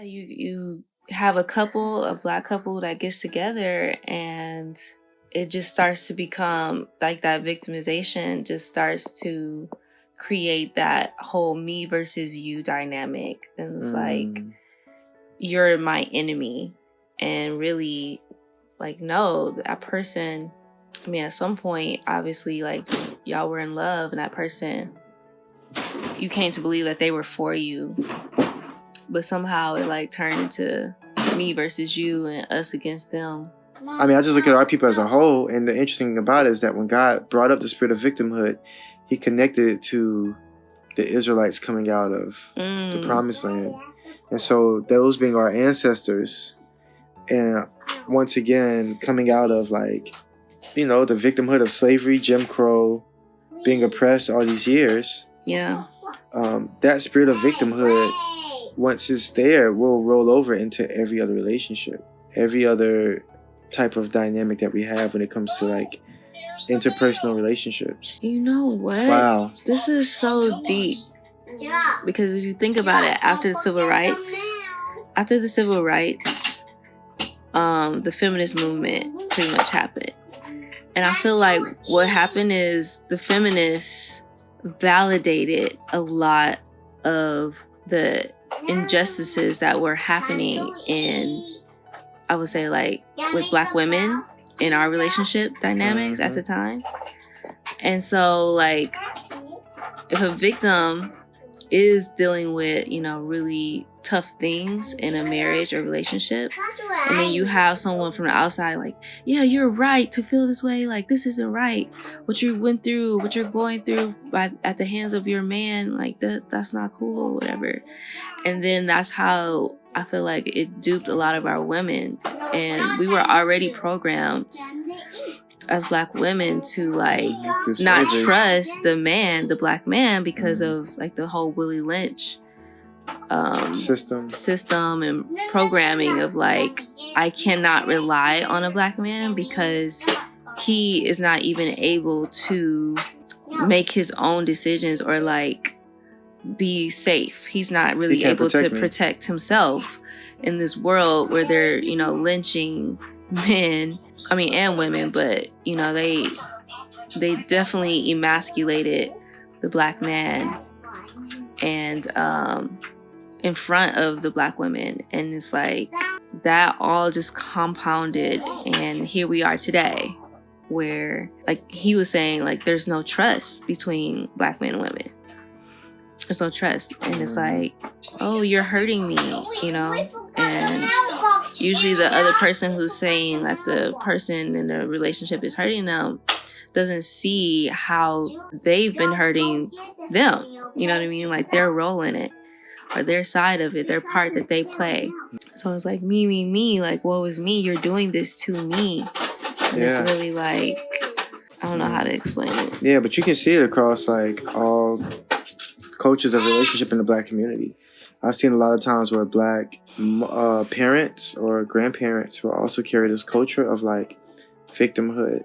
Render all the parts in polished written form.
You have a black couple that gets together, and it just starts to become like that victimization just starts to create that whole me versus you dynamic. And it's like, you're my enemy. And really, like, no, that person, I mean, at some point, obviously, like, y'all were in love, and that person, you came to believe that they were for you. But somehow it like turned into me versus you and us against them. I mean, I just look at our people as a whole, and the interesting thing about it is that when God brought up the spirit of victimhood, he connected it to the Israelites coming out of the promised land. And so those being our ancestors, and once again, coming out of like, the victimhood of slavery, Jim Crow, being oppressed all these years. Yeah. That spirit of victimhood, once it's there, will roll over into every other relationship, every other type of dynamic that we have when it comes to like interpersonal relationships. You know what? Wow. This is so deep. Because if you think about it, after the civil rights, the feminist movement pretty much happened. And I feel like what happened is the feminists validated a lot of the injustices that were happening in, I would say, like, with Black women in our relationship dynamics at the time. And so, like, if a victim is dealing with, really tough things in a marriage or relationship, and then you have someone from the outside like, yeah, you're right to feel this way, like, this isn't right, what you went through, what you're going through at the hands of your man, like, that's not cool or whatever. And then that's how I feel like it duped a lot of our women. And we were already programmed as Black women to like not trust the Black man because of like the whole Willie Lynch system and programming of like, I cannot rely on a Black man because he is not even able to make his own decisions or like be safe. He's not really able to protect himself in this world where they're, lynching men, and women, but they definitely emasculated the Black man and in front of the Black women. And it's like that all just compounded, and here we are today where, like he was saying, like, there's no trust between Black men and women. There's no trust. And it's like, oh, you're hurting me, and usually the other person who's saying that the person in the relationship is hurting them doesn't see how they've been hurting them. You know what I mean? Like their role in it or their side of it, their part that they play. So it's like me, like, woe is me. You're doing this to me. And it's really like, I don't know how to explain it. Yeah, but you can see it across like all cultures of relationship in the Black community. I've seen a lot of times where Black parents or grandparents will also carry this culture of like victimhood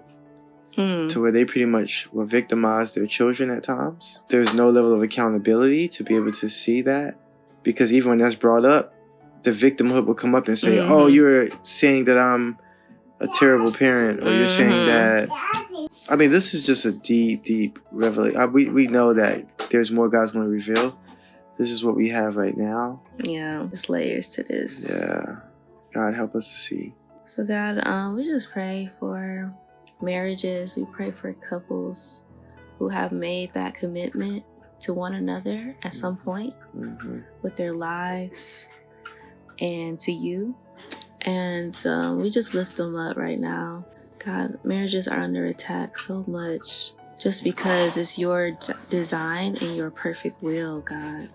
to where they pretty much will victimize their children at times. There's no level of accountability to be able to see that, because even when that's brought up, the victimhood will come up and say, oh, you're saying that I'm a terrible parent, or you're saying that. I mean, this is just a deep, deep revelation. We know that there's more God's going to reveal. This is what we have right now. Yeah, there's layers to this. Yeah. God, help us to see. So God, we just pray for marriages. We pray for couples who have made that commitment to one another at some point with their lives and to you. And we just lift them up right now. God, marriages are under attack so much just because it's your design and your perfect will, God.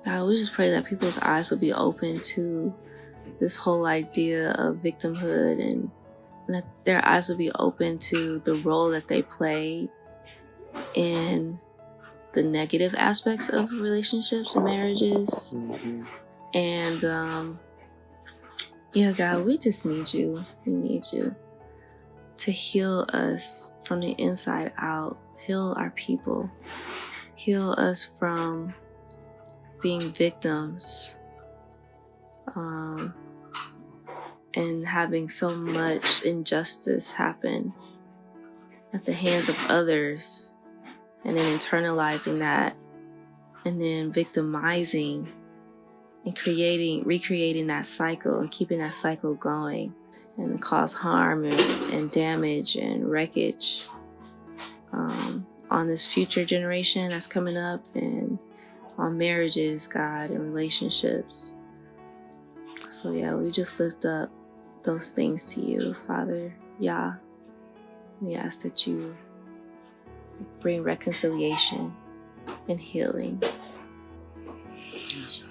God, we just pray that people's eyes will be open to this whole idea of victimhood, and that their eyes will be open to the role that they play in the negative aspects of relationships and marriages. And yeah, God, we just need you. We need you to heal us from the inside out. Heal our people. Heal us from being victims and having so much injustice happen at the hands of others, and then internalizing that, and then victimizing and recreating that cycle and keeping that cycle going, and cause harm and damage and wreckage on this future generation that's coming up, and on marriages, God, and relationships. So yeah, we just lift up those things to you, Father Yah. We ask that you bring reconciliation and healing. Yes,